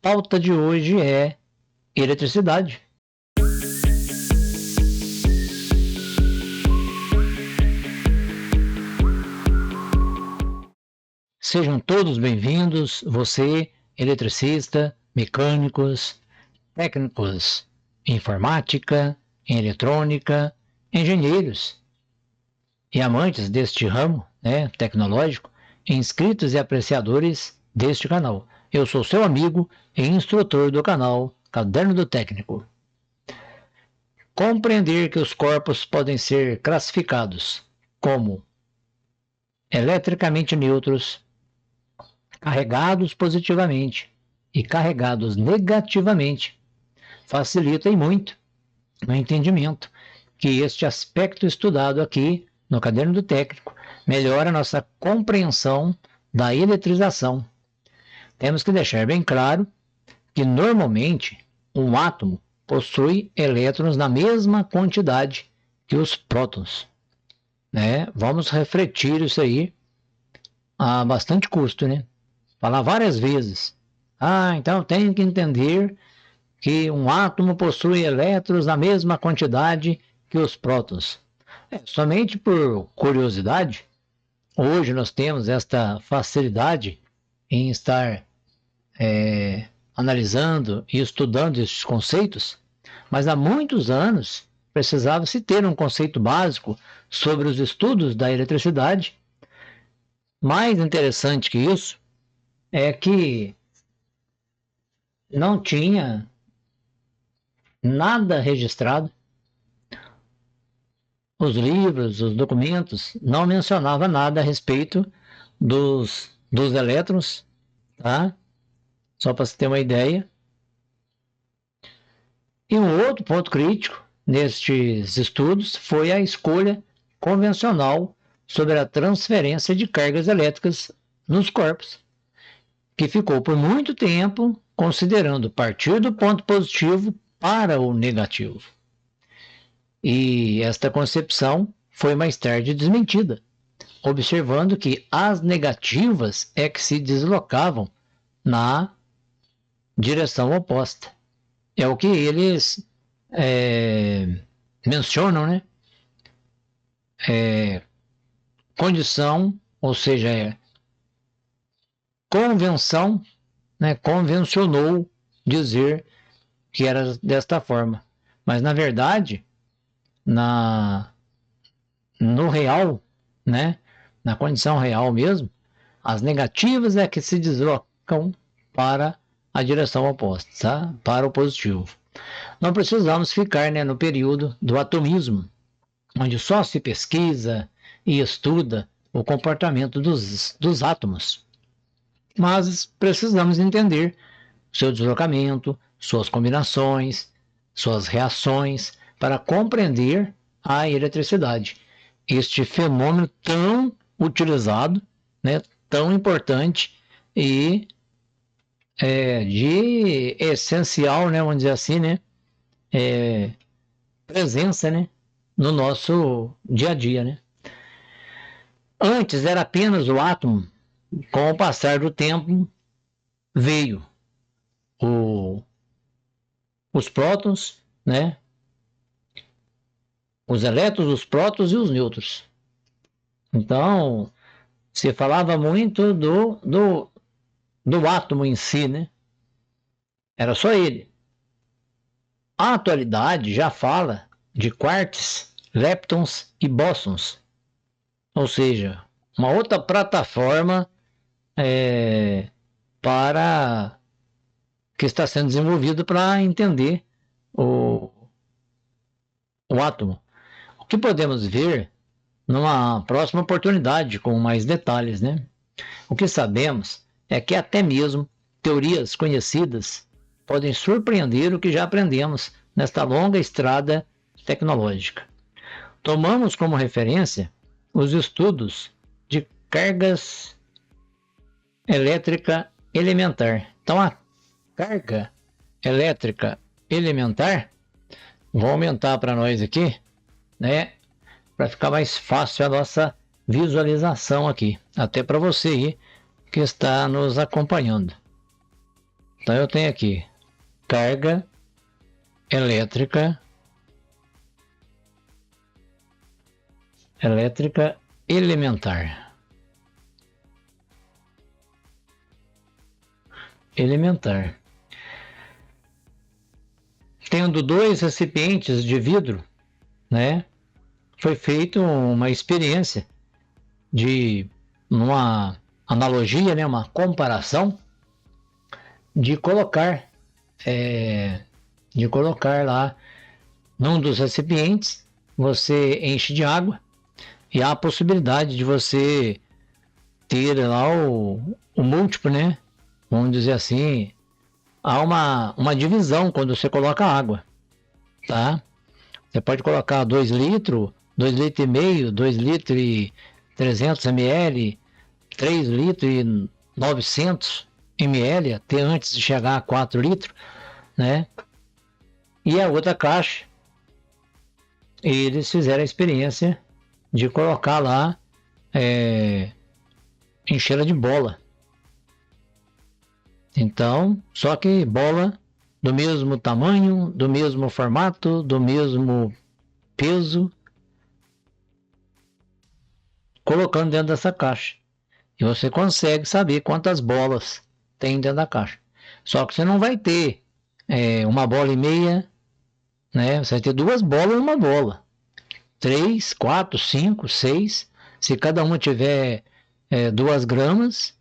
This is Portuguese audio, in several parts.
pauta de hoje é eletricidade. Sejam todos bem-vindos, você, eletricista, mecânicos, técnicos em informática, em eletrônica, engenheiros e amantes deste ramo, tecnológico, inscritos e apreciadores deste canal. Eu sou seu amigo e instrutor do canal Caderno do Técnico. Compreender que os corpos podem ser classificados como eletricamente neutros, carregados positivamente e carregados negativamente, facilita e muito o entendimento que este aspecto estudado aqui no Caderno do Técnico melhora a nossa compreensão da eletrização. Temos que deixar bem claro que normalmente um átomo possui elétrons na mesma quantidade que os prótons. Vamos refletir isso aí a bastante custo, Falar várias vezes. Então tem que entender que um átomo possui elétrons na mesma quantidade que os prótons. Somente por curiosidade, hoje nós temos esta facilidade em estar analisando e estudando esses conceitos, mas há muitos anos precisava-se ter um conceito básico sobre os estudos da eletricidade. Mais interessante que isso é que não tinha nada registrado. Os livros, os documentos não mencionavam nada a respeito dos elétrons, tá? Só para você ter uma ideia. E um outro ponto crítico nestes estudos foi a escolha convencional sobre a transferência de cargas elétricas nos corpos, que ficou por muito tempo considerando partir do ponto positivo para o negativo. E esta concepção foi mais tarde desmentida, observando que as negativas é que se deslocavam na direção oposta. É o que eles mencionam, condição, ou seja, convenção, convencionou dizer que era desta forma. Mas, na verdade, no real, na condição real mesmo, as negativas é que se deslocam para a direção oposta, tá? Para o positivo. Não precisamos ficar no período do atomismo, onde só se pesquisa e estuda o comportamento dos átomos. Mas precisamos entender seu deslocamento, suas combinações, suas reações, para compreender a eletricidade. Este fenômeno tão utilizado, tão importante e de essencial, vamos dizer assim, presença, no nosso dia a dia, Antes era apenas o átomo. Com o passar do tempo veio os prótons, os elétrons, os prótons e os nêutrons. Então, se falava muito do átomo em si, Era só ele. A atualidade já fala de quarks, leptons e bósons. Ou seja, uma outra plataforma para que está sendo desenvolvida para entender o átomo. O que podemos ver numa próxima oportunidade com mais detalhes, O que sabemos é que até mesmo teorias conhecidas podem surpreender o que já aprendemos nesta longa estrada tecnológica. Tomamos como referência os estudos de cargas elétrica elementar. Então, a carga elétrica elementar, vou aumentar para nós aqui, para ficar mais fácil a nossa visualização aqui, até para você aí que está nos acompanhando. Então eu tenho aqui carga elétrica elementar. Tendo dois recipientes de vidro, né, foi feita uma experiência de uma analogia, né, uma comparação de colocar lá num dos recipientes, você enche de água e há a possibilidade de você ter lá o múltiplo, né? Vamos dizer assim, há uma divisão quando você coloca água, tá? Você pode colocar 2 litros, 2 litros e meio, 2 litros e 300 ml, 3 litros e 900 ml, até antes de chegar a 4 litros, né? E a outra caixa, eles fizeram a experiência de colocar lá, encher de bola. Então, só que bola do mesmo tamanho, do mesmo formato, do mesmo peso, colocando dentro dessa caixa. E você consegue saber quantas bolas tem dentro da caixa. Só que você não vai ter uma bola e meia, né? Você vai ter 2 bolas e uma bola. 3, 4, 5, 6. Se cada uma tiver 2 gramas,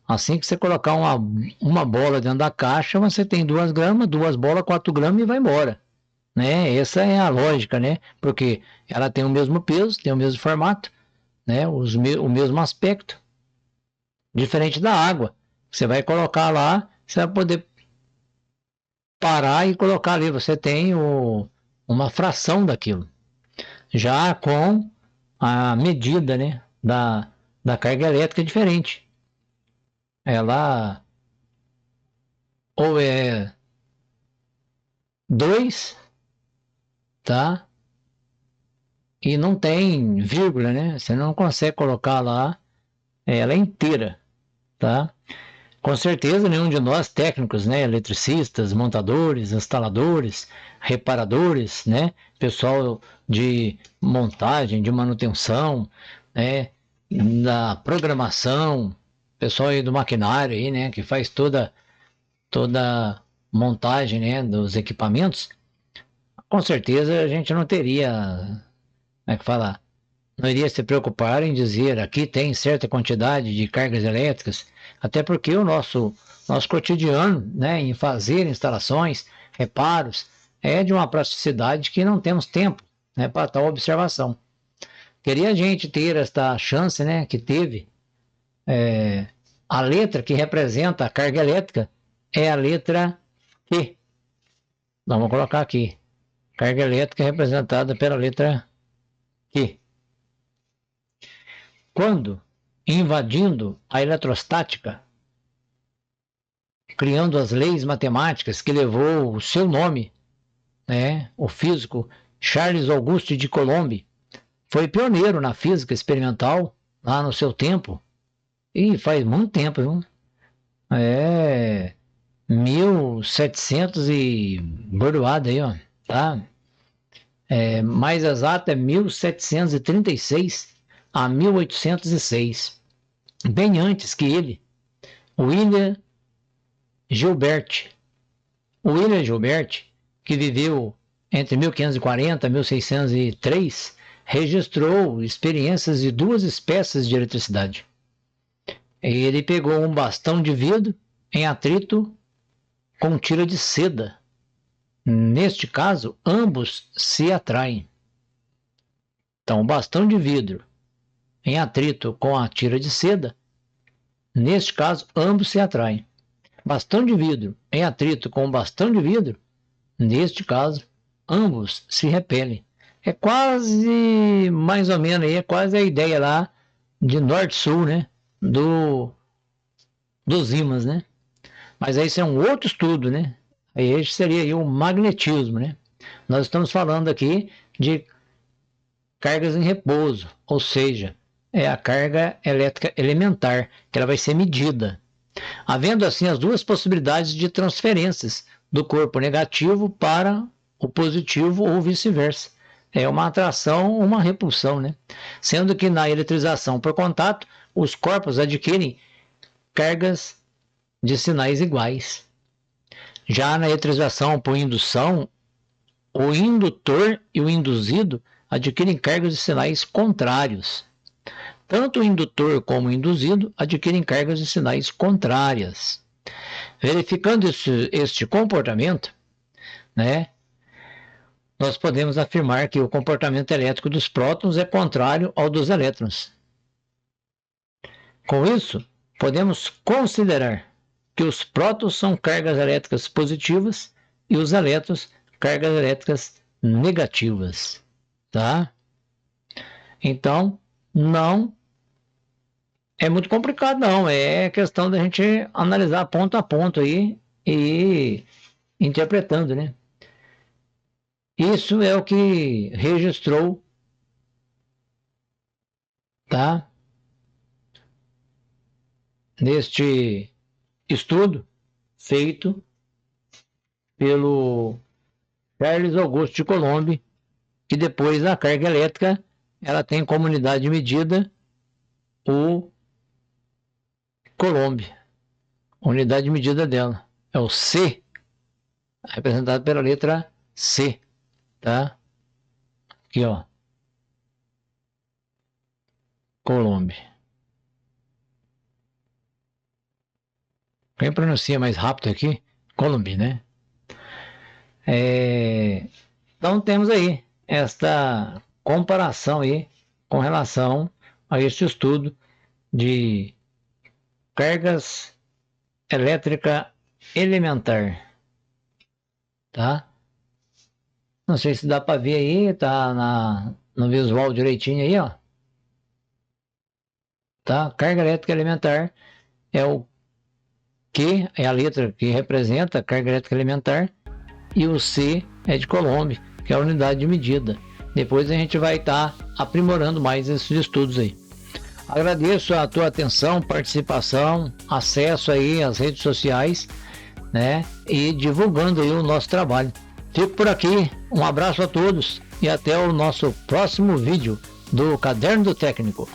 assim que você colocar uma bola dentro da caixa, você tem 2 gramas, 2 bolas, 4 gramas e vai embora. Né? Essa é a lógica, né? Porque ela tem o mesmo peso, tem o mesmo formato, né? O mesmo aspecto. Diferente da água. Você vai colocar lá, você vai poder parar e colocar ali. Você tem uma fração daquilo. Já com a medida, né, da carga elétrica é diferente. Ela ou é 2, tá? E não tem vírgula, né? Você não consegue colocar lá ela inteira, tá? Com certeza nenhum de nós técnicos, né, eletricistas, montadores, instaladores, reparadores, né, pessoal de montagem, de manutenção, né, da programação, pessoal aí do maquinário aí, né, que faz toda montagem, né, dos equipamentos, com certeza a gente não teria, como é que fala, não iria se preocupar em dizer aqui tem certa quantidade de cargas elétricas, até porque o nosso cotidiano, né, em fazer instalações, reparos, é de uma praticidade que não temos tempo, né, para tal observação. Queria a gente ter esta chance, né, que teve. A letra que representa a carga elétrica é a letra Q. Vamos colocar aqui. Carga elétrica representada pela letra Q. Quando invadindo a eletrostática, criando as leis matemáticas que levou o seu nome, né, o físico Charles Auguste de Coulomb, foi pioneiro na física experimental lá no seu tempo, e faz muito tempo, viu? 1700 e bordoada aí, ó, tá? Mais exato é 1736 a 1806. Bem antes que ele, William Gilbert, que viveu entre 1540 e 1603, registrou experiências de 2 espécies de eletricidade. Ele pegou um bastão de vidro em atrito com tira de seda. Neste caso, ambos se atraem. Então, o bastão de vidro em atrito com a tira de seda, neste caso, ambos se atraem. Bastão de vidro em atrito com bastão de vidro, neste caso, ambos se repelem. É quase, mais ou menos, aí, é quase a ideia lá de norte-sul, né? Dos ímãs, né? Mas aí isso é um outro estudo, né? Aí esse seria aí o magnetismo, né? Nós estamos falando aqui de cargas em repouso, ou seja, é a carga elétrica elementar, que ela vai ser medida, havendo assim as duas possibilidades de transferências do corpo negativo para o positivo ou vice-versa. É uma atração ou uma repulsão, né? Sendo que na eletrização por contato, os corpos adquirem cargas de sinais iguais. Já na eletrização por indução, o indutor e o induzido adquirem cargas de sinais contrários. Tanto o indutor como o induzido adquirem cargas de sinais contrárias. Verificando este comportamento, né, nós podemos afirmar que o comportamento elétrico dos prótons é contrário ao dos elétrons. Com isso, podemos considerar que os prótons são cargas elétricas positivas e os elétrons cargas elétricas negativas, tá? Então, não é muito complicado, não. É questão da gente analisar ponto a ponto aí e ir interpretando, né? Isso é o que registrou, tá? Neste estudo feito pelo Charles Auguste de Coulomb, que depois a carga elétrica ela tem como unidade de medida o Coulomb. A unidade de medida dela é o C, representado pela letra C, tá? Aqui, ó. Coulomb. Quem pronuncia mais rápido aqui? Coulomb, né? Então temos aí esta comparação aí com relação a este estudo de cargas elétrica elementar, tá? Não sei se dá para ver aí, tá no visual direitinho aí, ó. Tá? Carga elétrica elementar é o Q, é a letra que representa a carga elétrica elementar, e o C é de Coulomb, que é a unidade de medida. Depois a gente vai estar aprimorando mais esses estudos aí. Agradeço a tua atenção, participação, acesso aí às redes sociais, né? E divulgando aí o nosso trabalho. Fico por aqui, um abraço a todos e até o nosso próximo vídeo do Caderno do Técnico.